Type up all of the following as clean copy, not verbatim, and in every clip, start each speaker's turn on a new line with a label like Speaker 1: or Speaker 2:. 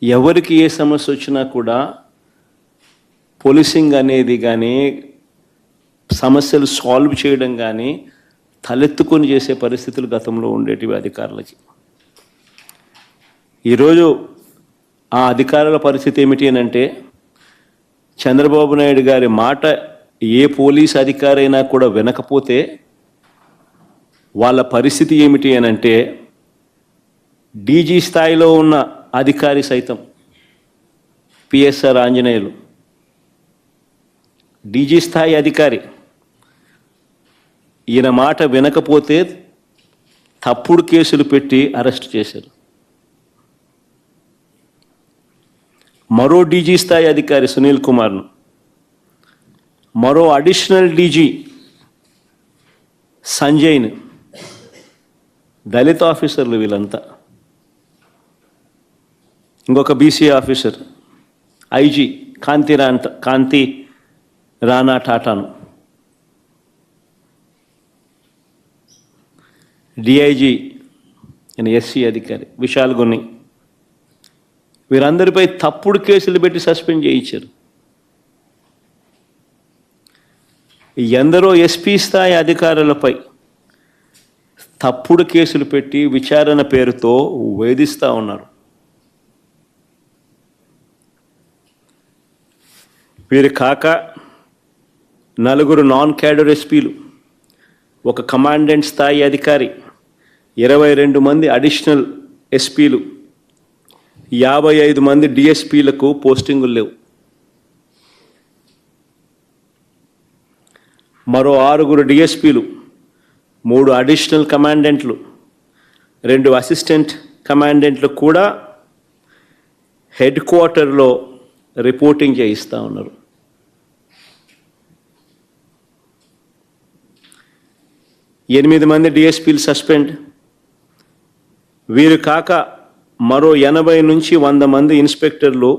Speaker 1: ఎవరికి ఏ సమస్య వచ్చినా కూడా పోలీసింగ్ అనేది కానీ సమస్యలు సాల్వ్ చేయడం కానీ తలెత్తుకొని చేసే పరిస్థితులు గతంలో ఉండేటివి అధికారులకి. ఈరోజు ఆ అధికారుల పరిస్థితి ఏమిటి అని అంటే, చంద్రబాబు నాయుడు గారి మాట ఏ పోలీస్ అధికారైనా కూడా వినకపోతే వాళ్ళ పరిస్థితి ఏమిటి అని అంటే, డీజీ స్థాయిలో ఉన్న అధికారి సైతం పిఎస్ఆర్ ఆంజనేయులు డీజీ స్థాయి అధికారి, ఈయన మాట వినకపోతే తప్పుడు కేసులు పెట్టి అరెస్ట్ చేశారు. మరో డీజీ స్థాయి అధికారి సునీల్ కుమార్ను, మరో అడిషనల్ డీజీ సంజయ్ను, దళిత ఆఫీసర్లు వీళ్ళంతా, ఇంకొక బీసీ ఆఫీసర్ ఐజీ కాంతి రాణా టాటాను, డిఐజీ ఎస్సీ అధికారి విశాల్ గున్ని, వీరందరిపై తప్పుడు కేసులు పెట్టి సస్పెండ్ చేయించారు. ఎందరో ఎస్పీ స్థాయి అధికారులపై తప్పుడు కేసులు పెట్టి విచారణ పేరుతో వేధిస్తూ ఉన్నారు. వీరు కాక నలుగురు నాన్ క్యాడర్ ఎస్పీలు, ఒక కమాండెంట్ స్థాయి అధికారి, 22 మంది అడిషనల్ ఎస్పీలు, 55 మంది డిఎస్పీలకు పోస్టింగులు లేవు. మరో 6 డిఎస్పీలు, 3 అడిషనల్ కమాండెంట్లు, 2 అసిస్టెంట్ కమాండెంట్లు కూడా హెడ్ క్వార్టర్లో రిపోర్టింగ్ చేయిస్తూ ఉన్నారు. ఎనిమిది మంది డిఎస్పీలు సస్పెండ్. వీరు కాక మరో 80 నుంచి 100 మంది ఇన్స్పెక్టర్లు,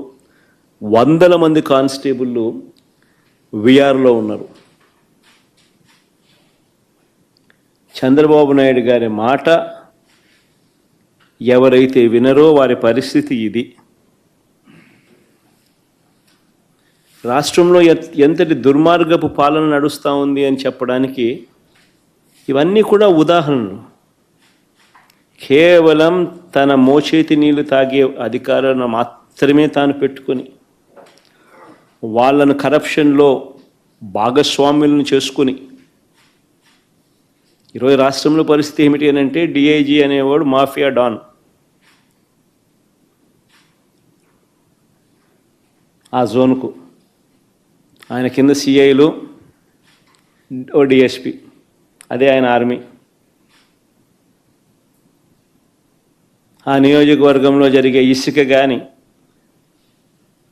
Speaker 1: 100 మంది కానిస్టేబుళ్ళు విఆర్లో ఉన్నారు. చంద్రబాబు నాయుడు గారి మాట ఎవరైతే వినరో వారి పరిస్థితి ఇది. రాష్ట్రంలో ఎంతటి దుర్మార్గపు పాలన నడుస్తూ ఉంది అని చెప్పడానికి ఇవన్నీ కూడా ఉదాహరణలు. కేవలం తన మోచేతి నీళ్లు తాగే అధికారాలను మాత్రమే తాను పెట్టుకొని వాళ్ళను కరప్షన్లో భాగస్వాములను చేసుకుని, ఈరోజు రాష్ట్రంలో పరిస్థితి ఏమిటి అని అంటే, డిఐజీ అనేవాడు మాఫియా డాన్. ఆ జోన్కు ఆయన కింద సిఐలు, ఓ డిఎస్పి, అదే ఆయన ఆర్మీ. ఆ నియోజకవర్గంలో జరిగే ఇసుక కానీ,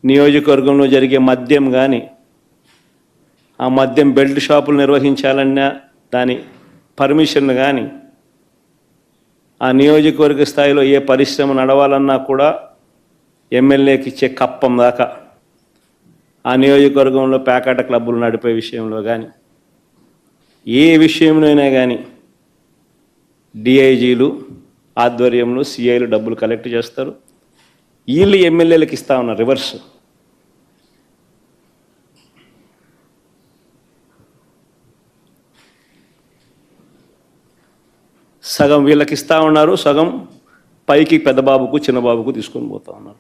Speaker 1: నియోజకవర్గంలో జరిగే మద్యం కానీ, ఆ మద్యం బెల్ట్ షాపులు నిర్వహించాలన్నా దాని పర్మిషన్లు కానీ, ఆ నియోజకవర్గ స్థాయిలో ఏ పరిశ్రమ నడవాలన్నా కూడా ఎమ్మెల్యేకి ఇచ్చే కప్పం దాకా, ఆ నియోజకవర్గంలో ప్యాకాట క్లబ్బులు నడిపే విషయంలో కానీ, ఏ విషయంలోనైనా కానీ డిఐజీలు ఆధ్వర్యంలో సిఐలు డబ్బులు కలెక్ట్ చేస్తారు. వీళ్ళు ఎమ్మెల్యేలకు ఇస్తా ఉన్నారు రివర్స్. సగం వీళ్ళకి ఇస్తూ ఉన్నారు, సగం పైకి పెద్దబాబుకు చిన్నబాబుకు తీసుకొని పోతూ ఉన్నారు.